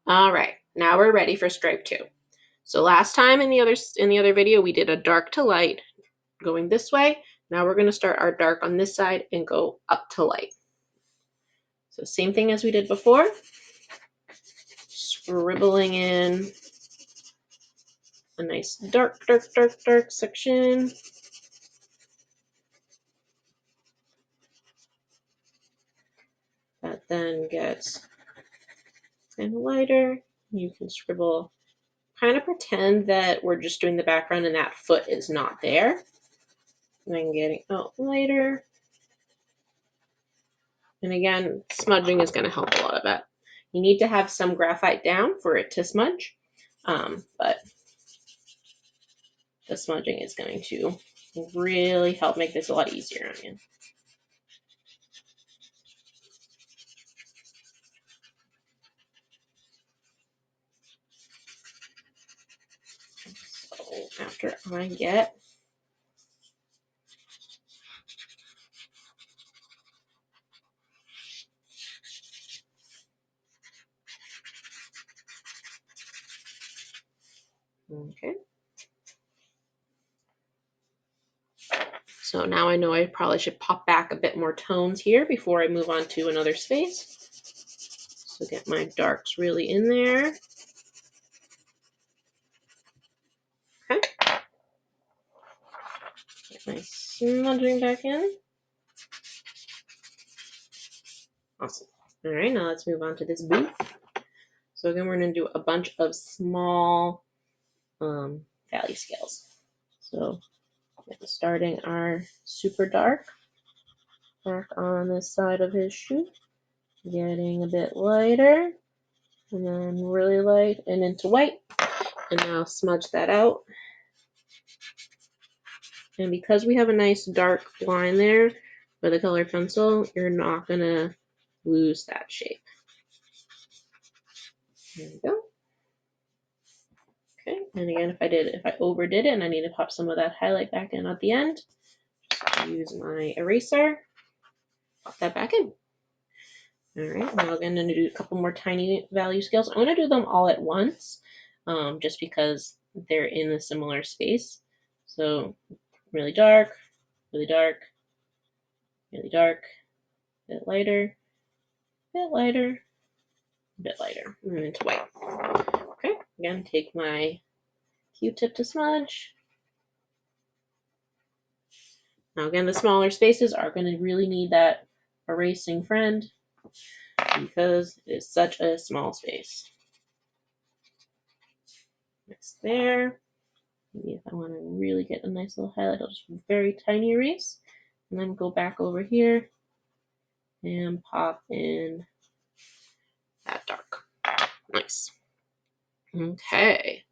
All right, now we're ready for stripe 2. So last time in the other video we did a dark to light going this way. Now we're going to start our dark on this side and go up to light. So same thing as we did before. Scribbling in a nice dark section. That then gets kind of lighter. You can scribble, kind of pretend that we're just doing the background and that foot is not there. And then getting out lighter. And again, smudging is going to help a lot of that. You need to have some graphite down for it to smudge, but the smudging is going to really help make this a lot easier on you. So after I get okay. So now I know I probably should pop back a bit more tones here before I move on to another space. So get my darks really in there. Okay. Get my smudging back in. Awesome. All right, now let's move on to this booth. So again, we're going to do a bunch of small value scales. So starting our super dark on this side of his shoe, getting a bit lighter, and then really light and into white, and now smudge that out. And because we have a nice dark line there with a colored pencil, you're not gonna lose that shape. There we go. Okay, and again, if I overdid it and I need to pop some of that highlight back in at the end, just use my eraser, pop that back in. All right, now I'm going to do a couple more tiny value scales. I'm going to do them all at once, just because they're in a similar space. So really dark, really dark, really dark, a bit lighter, a bit lighter, a bit lighter, and then into white. Okay, again, take my Q-tip to smudge. Now again, the smaller spaces are going to really need that erasing friend because it is such a small space. Next there. Maybe if I want to really get a nice little highlight, I'll just very tiny erase and then go back over here and pop in that dark. Nice. Okay,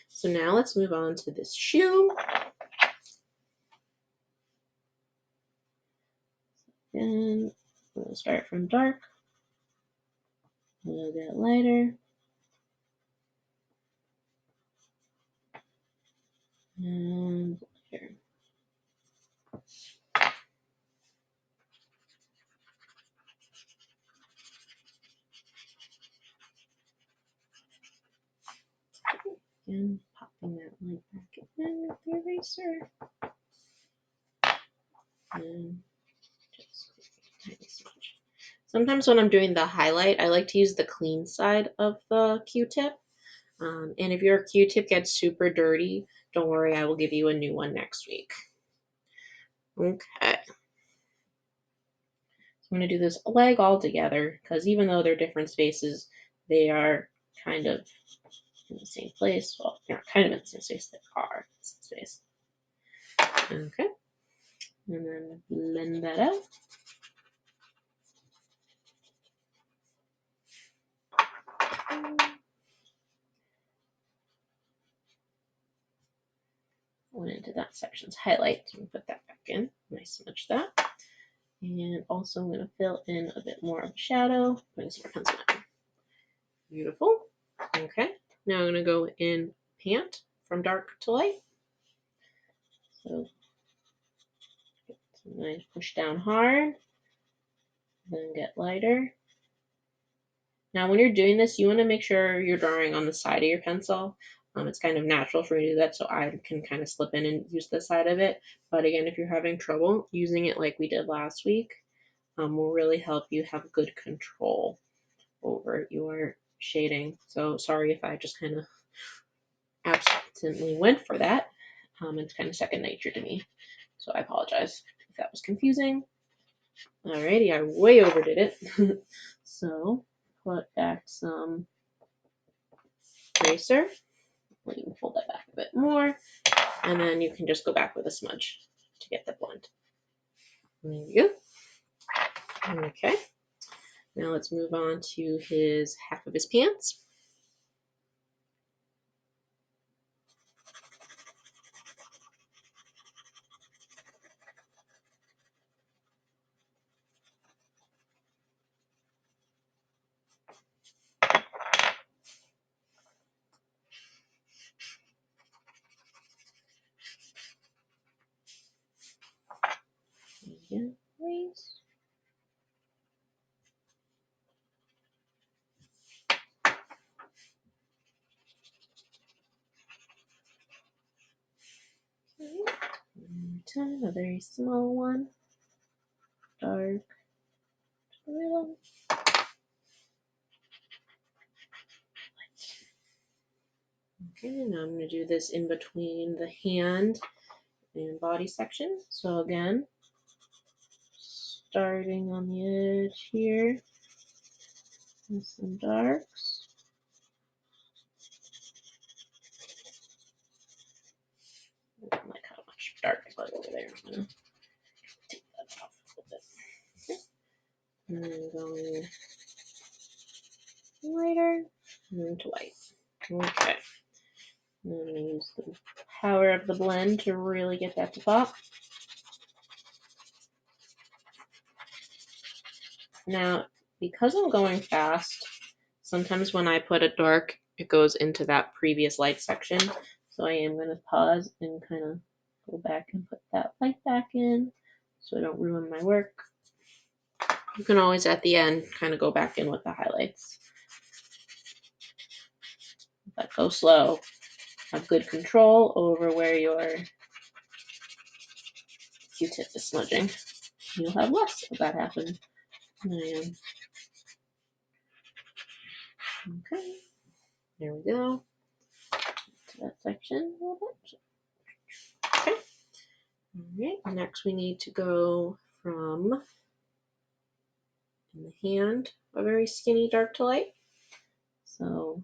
so now let's move on to this shoe. And we'll start from dark, a little bit lighter, and here. And popping that light back in with the eraser. And just tiny smudge. Sometimes when I'm doing the highlight, I like to use the clean side of the Q-tip. And if your Q-tip gets super dirty, don't worry, I will give you a new one next week. Okay. So I'm going to do this leg all together because even though they're different spaces, they are kind of in the same place. Well, they're not kind of in the same space, they are in the same space. Okay. And then blend that out. Went into that section's highlight. So I'm going to put that back in. I smudge that. And also I'm going to fill in a bit more of a shadow. Putting some more pencil in. Beautiful. Okay. Now I'm going to go in pant from dark to light. So nice push down hard. Then get lighter. Now, when you're doing this, you want to make sure you're drawing on the side of your pencil. It's kind of natural for me to do that, so I can kind of slip in and use the side of it. But again, if you're having trouble using it like we did last week, will really help you have good control over your shading. So sorry if I just kind of absently went for that. It's kind of second nature to me, so I apologize if that was confusing. Alrighty, I way overdid it. So put back some eraser. We can fold that back a bit more, and then you can just go back with a smudge to get the blend. There you go. Okay. Now let's move on to his half of his pants. Again, please. And a very small one, dark, middle. Okay, now I'm going to do this in between the hand and body section. So again, starting on the edge here with some darks. I don't like how much dark I put over there. I'm going to take that off a little bit. Okay. And then going lighter and to white. Okay. I'm going to use the power of the blend to really get that to pop. Now, because I'm going fast, sometimes when I put a dark, it goes into that previous light section. So I am going to pause and kind of go back and put that light back in so I don't ruin my work. You can always, at the end, kind of go back in with the highlights. But go slow. Have good control over where your Q-tip is smudging. You'll have less of that happen. And, okay, there we go. To that section a little bit. Okay. All right, next we need to go from in the hand, a very skinny dark to light. So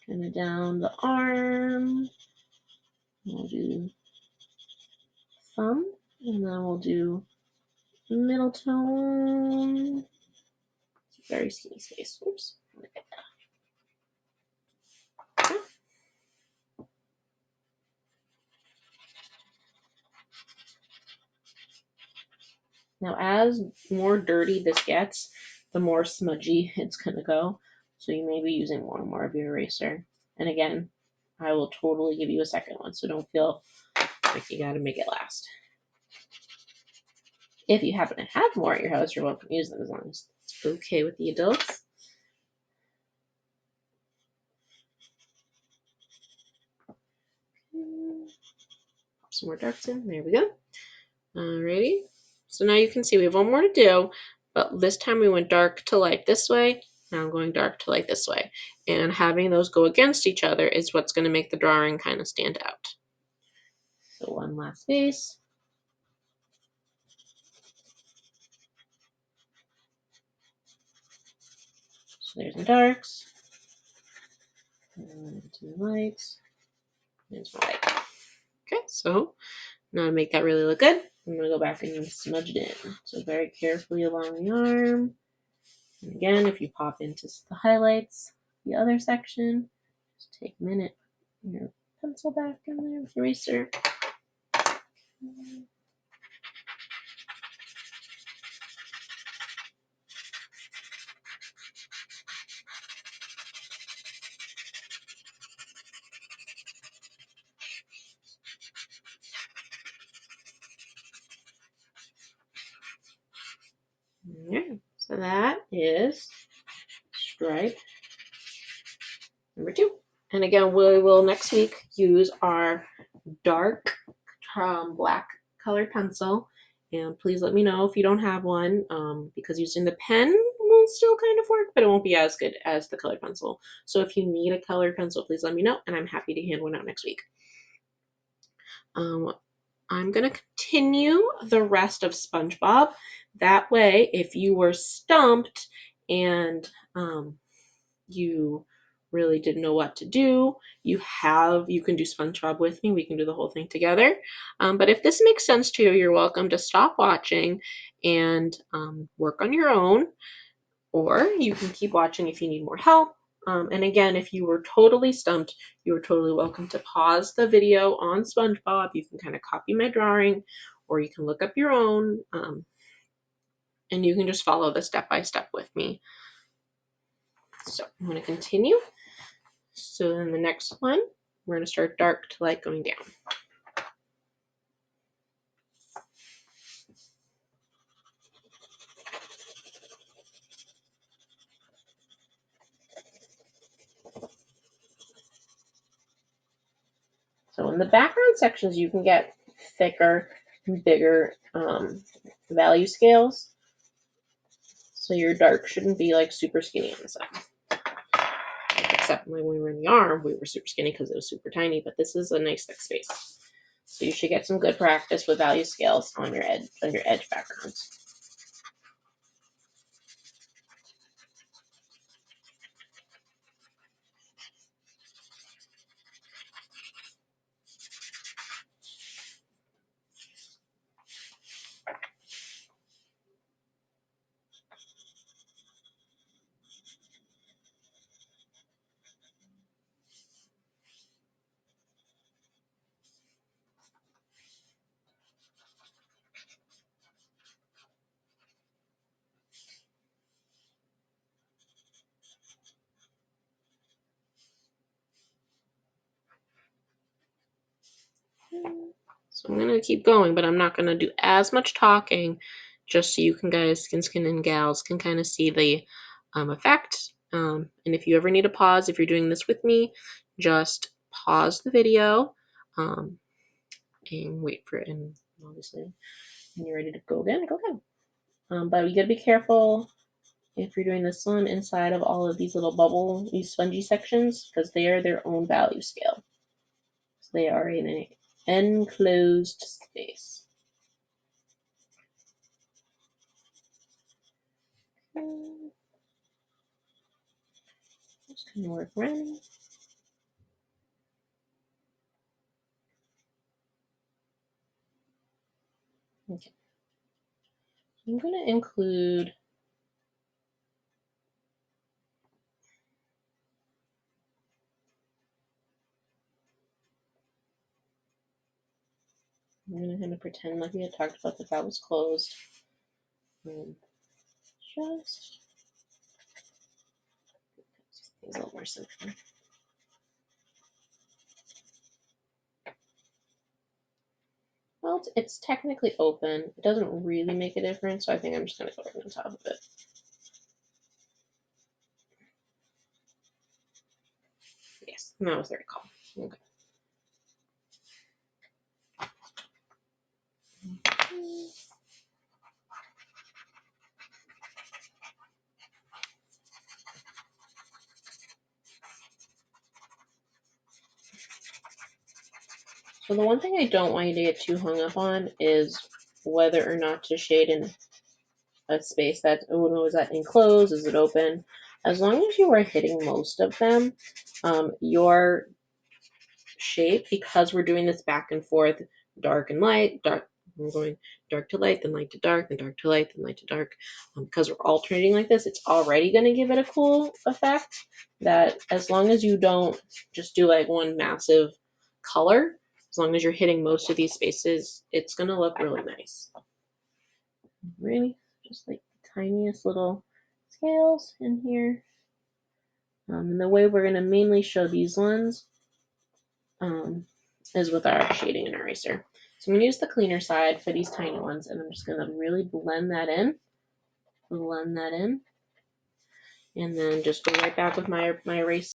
kind of down the arm. We'll do thumb, and then we'll do middle tone. Very skinny space. Oops. Now, as more dirty this gets, the more smudgy it's going to go. So you may be using more and more of your eraser. And again, I will totally give you a second one, so don't feel like you got to make it last. If you happen to have more at your house, you're welcome to use them as long as it's okay with the adults. Pop some more darks in. There we go. Alrighty. So now you can see we have one more to do, but this time we went dark to light this way. Now I'm going dark to light this way. And having those go against each other is what's going to make the drawing kind of stand out. So one last face. So there's the darks. And some lights. There's my light. Okay, so now to make that really look good, I'm going to go back and smudge it in. So very carefully along the arm. And again, if you pop into the highlights, the other section, just take a minute, put your pencil back in there with your eraser. Alright, so that is Stripe number 2. And again, we will next week use our dark black colored pencil. And please let me know if you don't have one, because using the pen will still kind of work, but it won't be as good as the colored pencil. So if you need a colored pencil, please let me know, and I'm happy to hand one out next week. I'm going to continue the rest of SpongeBob. That way, if you were stumped and you really didn't know what to do, you can do SpongeBob with me. We can do the whole thing together. But if this makes sense to you, you're welcome to stop watching and work on your own, or you can keep watching if you need more help. And again, if you were totally stumped, you are totally welcome to pause the video on SpongeBob. You can kind of copy my drawing, or you can look up your own, and you can just follow the step-by-step with me. So I'm going to continue. So then the next one, we're going to start dark to light going down. So in the background sections, you can get thicker, bigger value scales. So your dark shouldn't be like super skinny on the side. Except when we were in the arm, we were super skinny because it was super tiny, but this is a nice thick space. So you should get some good practice with value scales on your edge backgrounds. So I'm going to keep going, but I'm not going to do as much talking, just so you guys, skin and gals, can kind of see the effect. And if you ever need a pause, if you're doing this with me, just pause the video and wait for it. And obviously, when you're ready to go again, go again. But you got to be careful if you're doing this one inside of all of these little these spongy sections, because they are their own value scale. So they are in an enclosed space. Just kind of work around. Okay. I'm going to include I'm going to kind of pretend like we had talked about that was closed. Just things a little more simple. Well, it's technically open. It doesn't really make a difference, so I think I'm just going to go right on top of it. Yes, that was very cool. Okay. So the one thing I don't want you to get too hung up on is whether or not to shade in a space that, oh no, is that enclosed? Is it open? As long as you are hitting most of them, your shape, because we're doing this back and forth, dark and light, dark, we're going dark to light, then light to dark, then dark to light, then light to dark. Because we're alternating like this, it's already going to give it a cool effect that as long as you don't just do like one massive color, as long as you're hitting most of these spaces, it's going to look really nice. Really, just like the tiniest little scales in here. And the way we're going to mainly show these ones is with our shading and eraser. So I'm going to use the cleaner side for these tiny ones, and I'm just going to really blend that in, and then just go right back with my eraser.